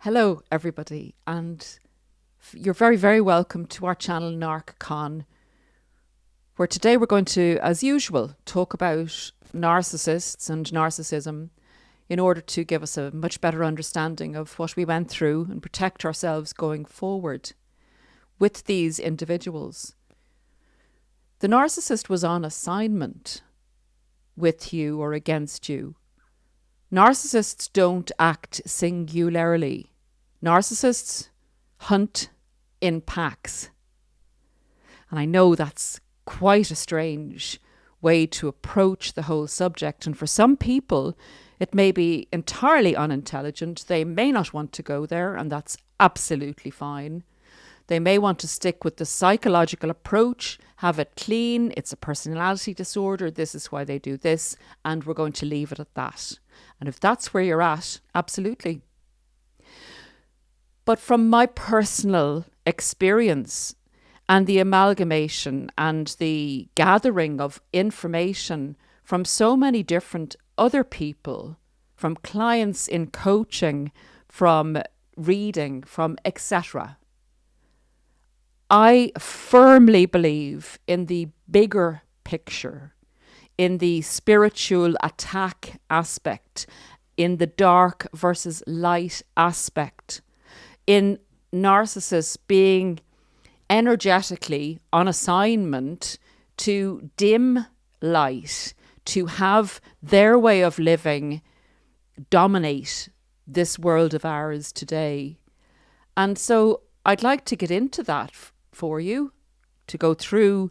Hello, everybody, and you're very, very welcome to our channel NarcCon, where today we're going to, as usual, talk about narcissists and narcissism in order to give us a much better understanding of what we went through and protect ourselves going forward with these individuals. The narcissist was on assignment with you or against you. Narcissists don't act singularly. Narcissists hunt in packs. And I know that's quite a strange way to approach the whole subject. And for some people, it may be entirely unintelligent. They may not want to go there, and that's absolutely fine. They may want to stick with the psychological approach, have it clean. It's a personality disorder. This is why they do this. And we're going to leave it at that. And if that's where you're at, absolutely. But from my personal experience and the amalgamation and the gathering of information from so many different other people, from clients in coaching, from reading, from etc., I firmly believe in the bigger picture, in the spiritual attack aspect, in the dark versus light aspect, in narcissists being energetically on assignment to dim light, to have their way of living dominate this world of ours today. And so I'd like to get into that for you, to go through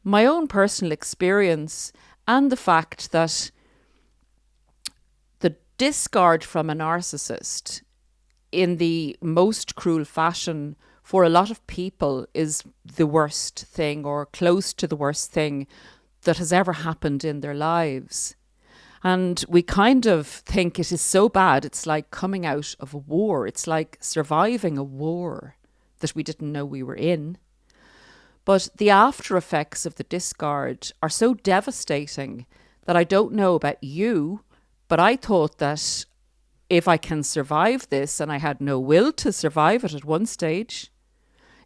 my own personal experience and the fact that the discard from a narcissist in the most cruel fashion for a lot of people is the worst thing, or close to the worst thing that has ever happened in their lives. And we kind of think it is so bad, it's like coming out of a war. It's like surviving a war that we didn't know we were in. But the after effects of the discard are so devastating that I don't know about you, but I thought that if I can survive this, and I had no will to survive it at one stage,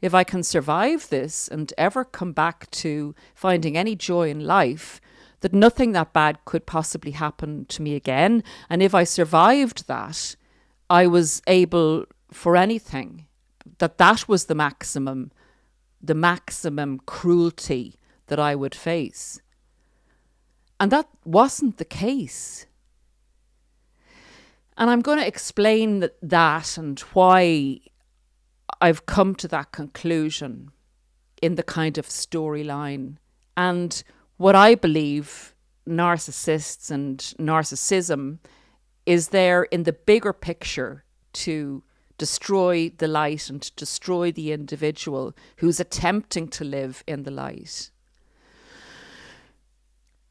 if I can survive this and ever come back to finding any joy in life, that nothing that bad could possibly happen to me again. And if I survived that, I was able for anything, that was the maximum cruelty that I would face. And that wasn't the case. And I'm going to explain that and why I've come to that conclusion in the kind of storyline, and what I believe narcissists and narcissism is there in the bigger picture to destroy the light and to destroy the individual who's attempting to live in the light.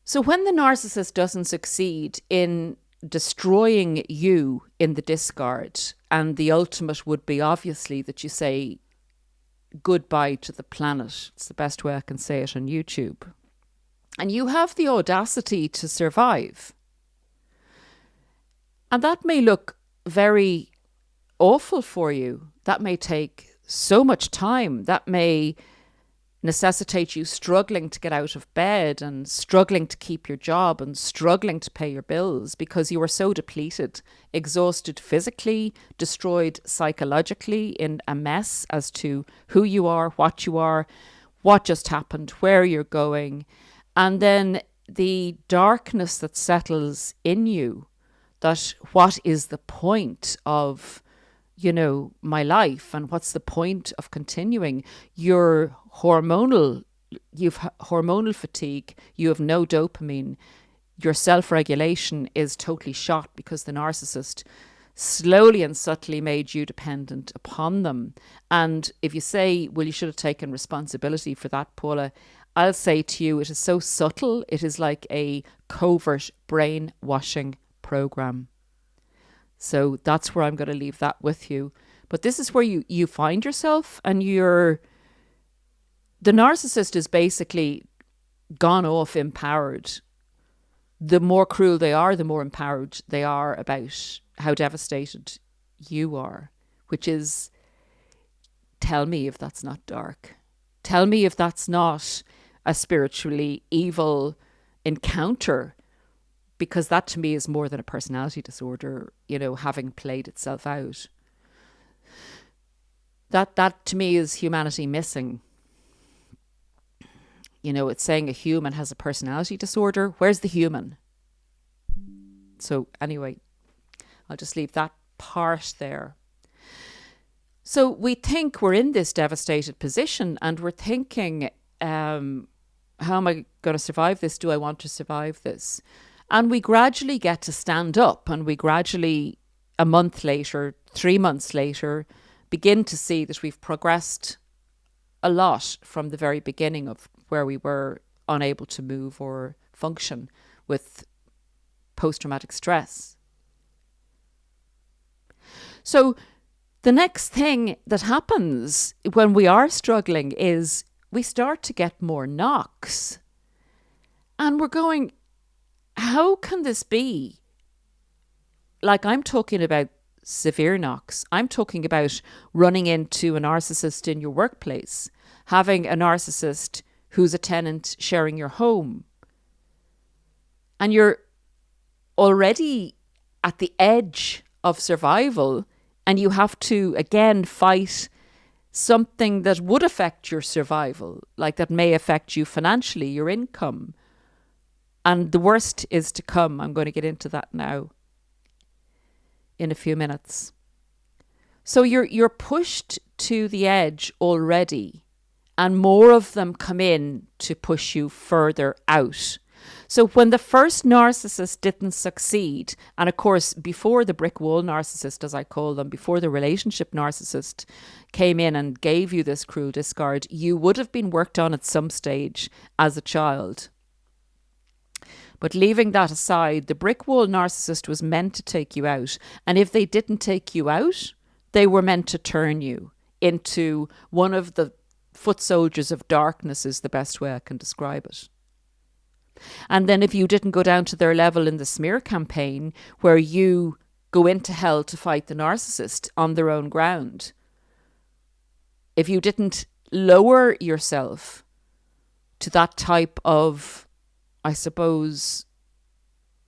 So when the narcissist doesn't succeed in destroying you in the discard, and the ultimate would be obviously that you say goodbye to the planet. It's the best way I can say it on YouTube. And you have the audacity to survive. And that may look very awful for you. That may take so much time. That may necessitate you struggling to get out of bed and struggling to keep your job and struggling to pay your bills because you are so depleted, exhausted physically, destroyed psychologically, in a mess as to who you are, what just happened, where you're going. And then the darkness that settles in you, that what is the point of my life, and what's the point of continuing? You've hormonal fatigue, you have no dopamine, your self-regulation is totally shot because the narcissist slowly and subtly made you dependent upon them. And if you say, well, you should have taken responsibility for that, Paula, I'll say to you, it is so subtle, it is like a covert brainwashing program. So that's where I'm going to leave that with you. But this is where you find yourself, and the narcissist is basically gone off empowered. The more cruel they are, the more empowered they are about how devastated you are, which is, tell me if that's not dark. Tell me if that's not a spiritually evil encounter, because that to me is more than a personality disorder, having played itself out. That to me is humanity missing. It's saying a human has a personality disorder. Where's the human? So anyway, I'll just leave that part there. So we think we're in this devastated position and we're thinking, how am I going to survive this? Do I want to survive this? And we gradually get to stand up, and we gradually, a month later, 3 months later, begin to see that we've progressed a lot from the very beginning of where we were unable to move or function with post-traumatic stress. So the next thing that happens when we are struggling is we start to get more knocks. And we're going, how can this be? Like, I'm talking about severe knocks. I'm talking about running into a narcissist in your workplace, having a narcissist who's a tenant sharing your home. And you're already at the edge of survival, and you have to, again, fight something that would affect your survival, like that may affect you financially, your income. And the worst is to come. I'm going to get into that now in a few minutes. So you're pushed to the edge already, and more of them come in to push you further out. So when the first narcissist didn't succeed, and of course before the brick wall narcissist, as I call them, before the relationship narcissist came in and gave you this cruel discard, you would have been worked on at some stage as a child. But leaving that aside, the brick wall narcissist was meant to take you out. And if they didn't take you out, they were meant to turn you into one of the foot soldiers of darkness, is the best way I can describe it. And then if you didn't go down to their level in the smear campaign, where you go into hell to fight the narcissist on their own ground, if you didn't lower yourself to that type of, I suppose,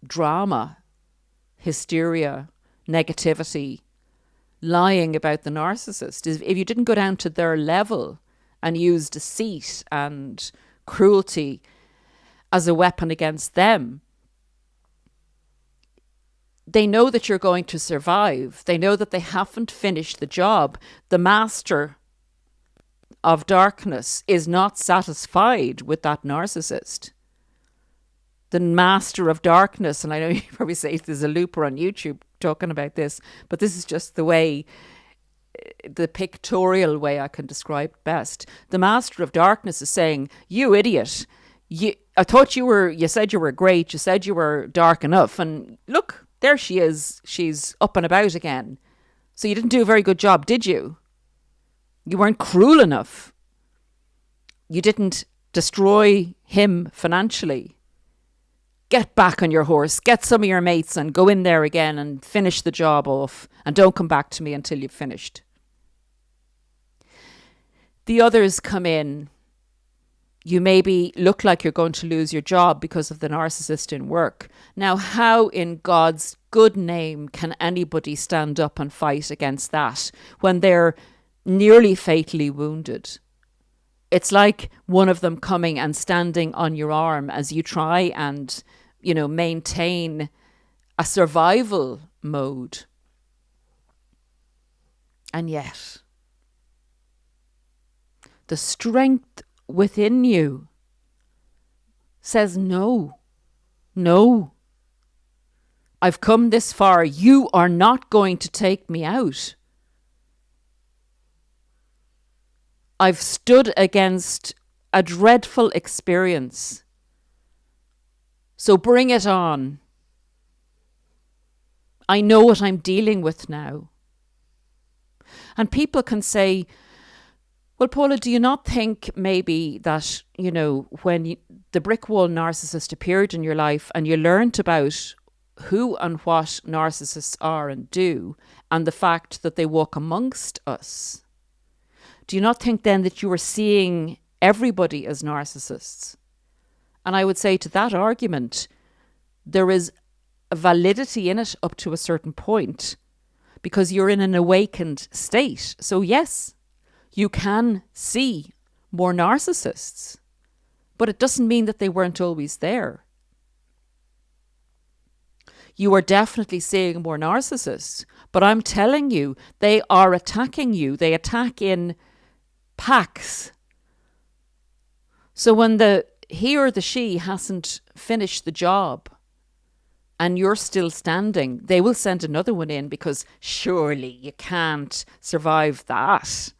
drama, hysteria, negativity, lying about the narcissist, if you didn't go down to their level and use deceit and cruelty as a weapon against them, they know that you're going to survive. They know that they haven't finished the job. The master of darkness is not satisfied with that narcissist. The master of darkness, and I know you probably say there's a looper on YouTube talking about this, but this is just the way, the pictorial way I can describe it best. The master of darkness is saying, you idiot, I thought you said you were great, you said you were dark enough, and look, there she is, she's up and about again. So you didn't do a very good job, did you? You weren't cruel enough. You didn't destroy him financially. Get back on your horse, get some of your mates and go in there again and finish the job off, and don't come back to me until you've finished. The others come in. You maybe look like you're going to lose your job because of the narcissist in work. Now, how in God's good name can anybody stand up and fight against that when they're nearly fatally wounded? It's like one of them coming and standing on your arm as you try and, maintain a survival mode. And yet, the strength within you says, no, I've come this far. You are not going to take me out. I've stood against a dreadful experience. So bring it on. I know what I'm dealing with now. And people can say, well, Paula, do you not think maybe that, when the brick wall narcissist appeared in your life and you learnt about who and what narcissists are and do, and the fact that they walk amongst us, do you not think then that you are seeing everybody as narcissists? And I would say to that argument, there is a validity in it up to a certain point, because you're in an awakened state. So yes, you can see more narcissists, but it doesn't mean that they weren't always there. You are definitely seeing more narcissists, but I'm telling you, they are attacking you. They attack in packs. So when he or the she hasn't finished the job and you're still standing, they will send another one in, because surely you can't survive that.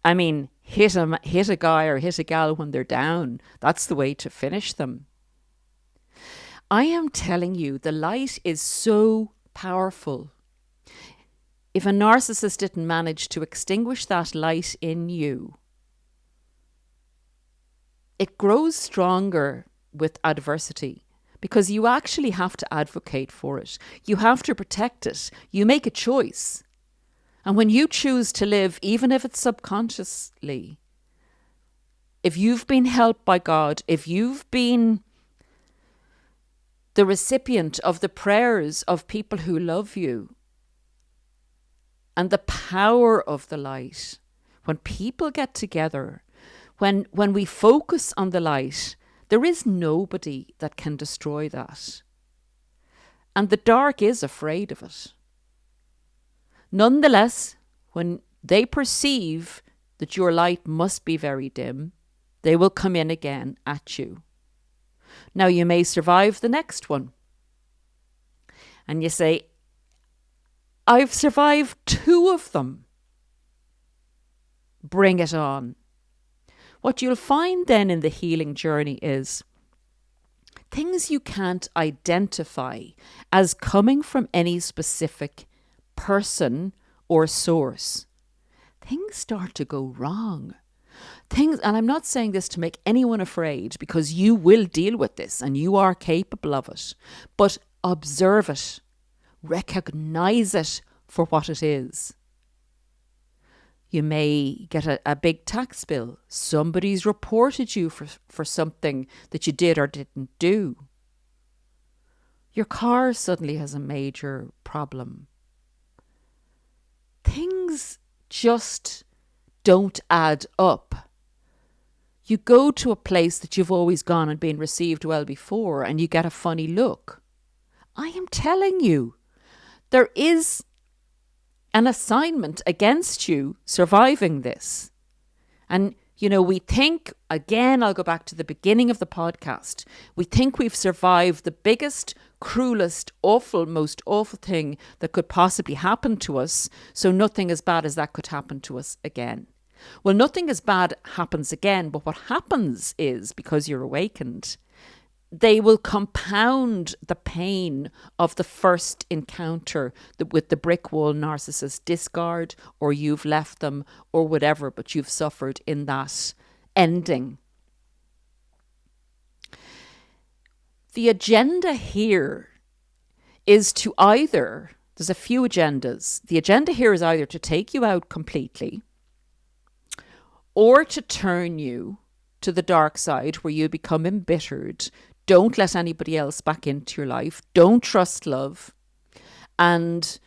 I mean, hit a guy or hit a gal when they're down. That's the way to finish them. I am telling you, the light is so powerful. If a narcissist didn't manage to extinguish that light in you, it grows stronger with adversity, because you actually have to advocate for it. You have to protect it. You make a choice. And when you choose to live, even if it's subconsciously, if you've been helped by God, if you've been the recipient of the prayers of people who love you, and the power of the light, when people get together, when we focus on the light, there is nobody that can destroy that. And the dark is afraid of it. Nonetheless, when they perceive that your light must be very dim, they will come in again at you. Now, you may survive the next one. And you say, I've survived 2 of them. Bring it on. What you'll find then in the healing journey is things you can't identify as coming from any specific person or source. Things start to go wrong. And I'm not saying this to make anyone afraid, because you will deal with this and you are capable of it. But observe it. Recognize it for what it is. You may get a big tax bill. Somebody's reported you for something that you did or didn't do. Your car suddenly has a major problem. Things just don't add up. You go to a place that you've always gone and been received well before, and you get a funny look. I am telling you, there is an assignment against you surviving this. And, we think, again, I'll go back to the beginning of the podcast, we think we've survived the biggest, cruelest, most awful thing that could possibly happen to us, so nothing as bad as that could happen to us again. Well, nothing as bad happens again, but what happens is, because you're awakened, they will compound the pain of the first encounter with the brick wall narcissist discard, or you've left them, or whatever, but you've suffered in that ending. The agenda here is to there's a few agendas. The agenda here is either to take you out completely, or to turn you to the dark side where you become embittered. Don't let anybody else back into your life. Don't trust love. And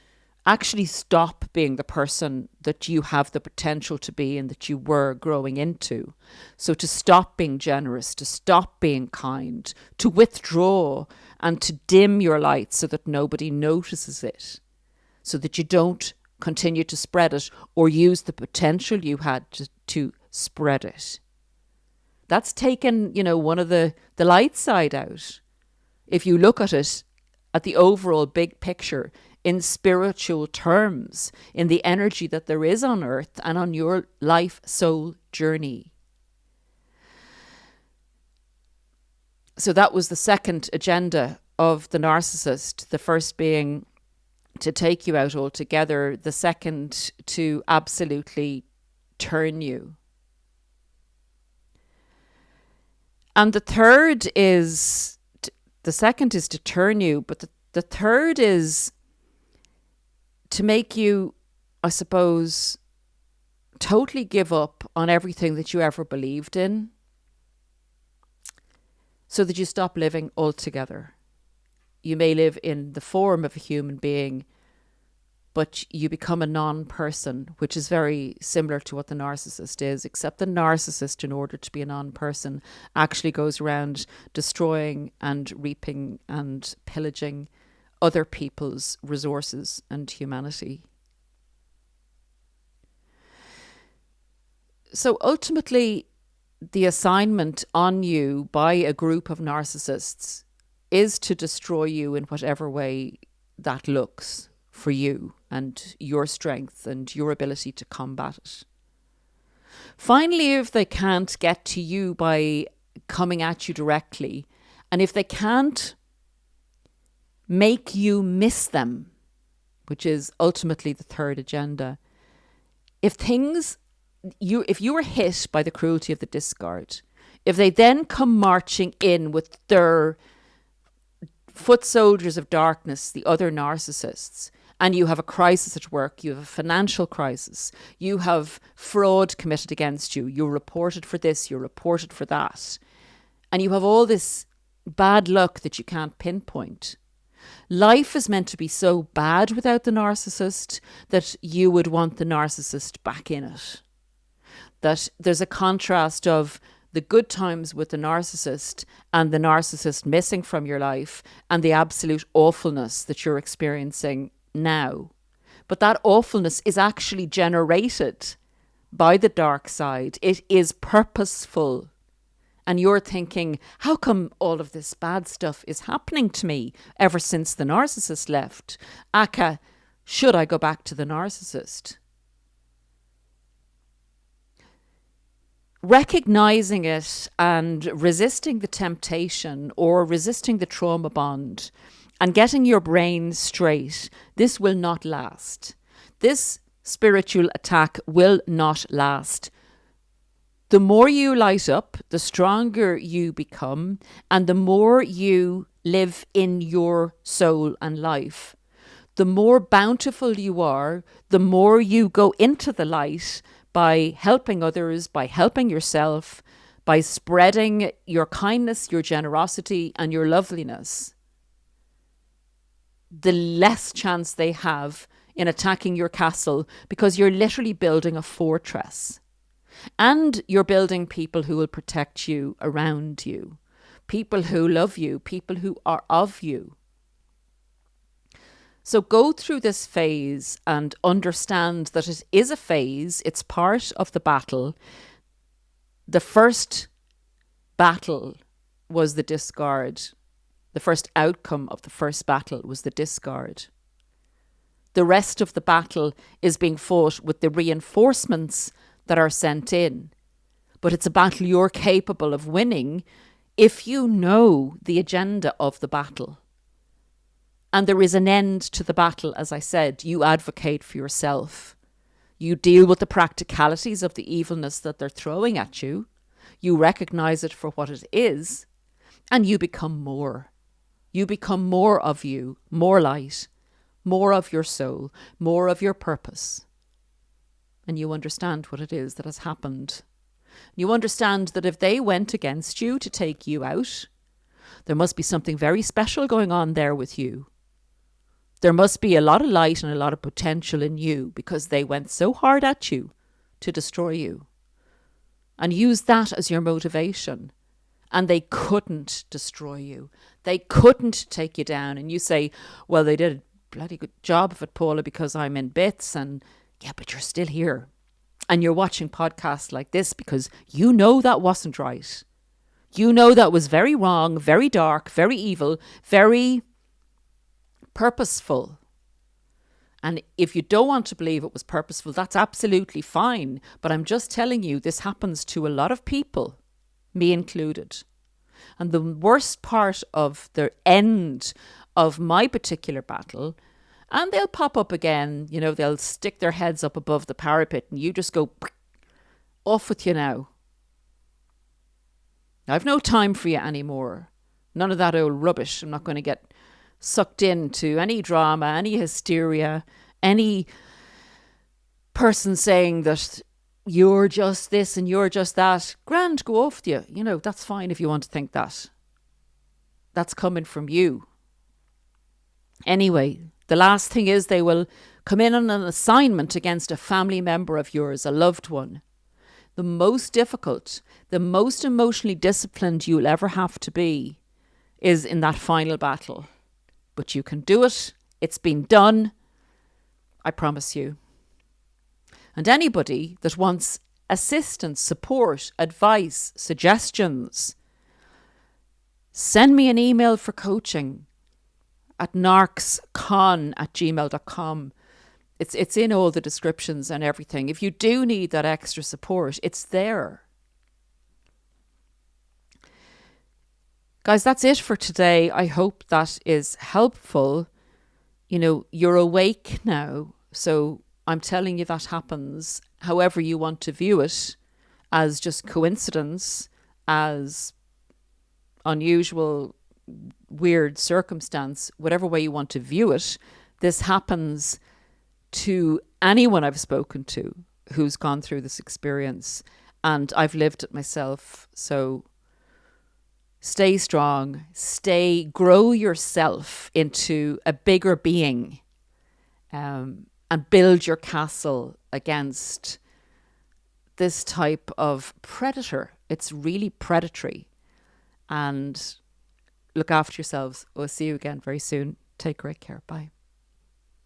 actually stop being the person that you have the potential to be and that you were growing into. So to stop being generous, to stop being kind, to withdraw and to dim your light so that nobody notices it, so that you don't continue to spread it or use the potential you had to spread it. That's taken, one of the light side out. If you look at it at the overall big picture in spiritual terms, in the energy that there is on earth and on your life soul journey. So that was the second agenda of the narcissist. The first being to take you out altogether. The second, to absolutely turn you. And the third is, the second is to turn you, but The third is to make you, I suppose, totally give up on everything that you ever believed in, so that you stop living altogether. You may live in the form of a human being, but you become a non-person, which is very similar to what the narcissist is, except the narcissist, in order to be a non-person, actually goes around destroying and reaping and pillaging other people's resources and humanity. So ultimately, the assignment on you by a group of narcissists is to destroy you in whatever way that looks for you and your strength and your ability to combat it. Finally, if they can't get to you by coming at you directly, and if they can't make you miss them, which is ultimately the third agenda, if you were hit by the cruelty of the discard, if they then come marching in with their foot soldiers of darkness, the other narcissists, and you have a crisis at work, you have a financial crisis, you have fraud committed against you, you're reported for this, you're reported for that, and you have all this bad luck that you can't pinpoint. Life is meant to be so bad without the narcissist that you would want the narcissist back in it. That there's a contrast of the good times with the narcissist and the narcissist missing from your life and the absolute awfulness that you're experiencing now. But that awfulness is actually generated by the dark side. It is purposeful. And you're thinking, how come all of this bad stuff is happening to me ever since the narcissist left? Aka, should I go back to the narcissist? Recognizing it and resisting the temptation or resisting the trauma bond and getting your brain straight, this will not last. This spiritual attack will not last. The more you light up, the stronger you become, and the more you live in your soul and life, the more bountiful you are, the more you go into the light by helping others, by helping yourself, by spreading your kindness, your generosity, and your loveliness, the less chance they have in attacking your castle, because you're literally building a fortress. And you're building people who will protect you around you, people who love you, people who are of you. So go through this phase and understand that it is a phase. It's part of the battle. The first battle was the discard. The first outcome of the first battle was the discard. The rest of the battle is being fought with the reinforcements that are sent in. But it's a battle you're capable of winning if you know the agenda of the battle. And there is an end to the battle, as I said. You advocate for yourself. You deal with the practicalities of the evilness that they're throwing at you. You recognize it for what it is. And you become more. You become more of you, more light, more of your soul, more of your purpose. And you understand what it is that has happened. You understand that if they went against you to take you out, there must be something very special going on there with you. There must be a lot of light and a lot of potential in you because they went so hard at you to destroy you. And use that as your motivation. And they couldn't destroy you. They couldn't take you down. And you say, well, they did a bloody good job of it, Paula, because I'm in bits. And yeah, but you're still here. And you're watching podcasts like this because you know that wasn't right. You know that was very wrong, very dark, very evil, very purposeful. And if you don't want to believe it was purposeful, that's absolutely fine. But I'm just telling you, this happens to a lot of people, me included. And the worst part of the end of my particular battle, and they'll pop up again, you know, they'll stick their heads up above the parapet and you just go, off with you now. I've no time for you anymore. None of that old rubbish. I'm not going to get sucked into any drama, any hysteria, any person saying that you're just this and you're just that, grand, go off you. You know, that's fine if you want to think that. That's coming from you. Anyway, the last thing is they will come in on an assignment against a family member of yours, a loved one. The most difficult, the most emotionally disciplined you'll ever have to be is in that final battle. But you can do it. It's been done. I promise you. And anybody that wants assistance, support, advice, suggestions, send me an email for coaching at narcscon@gmail.com. It's in all the descriptions and everything. If you do need that extra support, it's there. Guys, that's it for today. I hope that is helpful. You know, you're awake now, so I'm telling you that happens however you want to view it, as just coincidence, as unusual, weird circumstance, whatever way you want to view it. This happens to anyone I've spoken to who's gone through this experience, and I've lived it myself. So stay strong, grow yourself into a bigger being, and build your castle against this type of predator. It's really predatory. And look after yourselves. We'll see you again very soon. Take great care. Bye.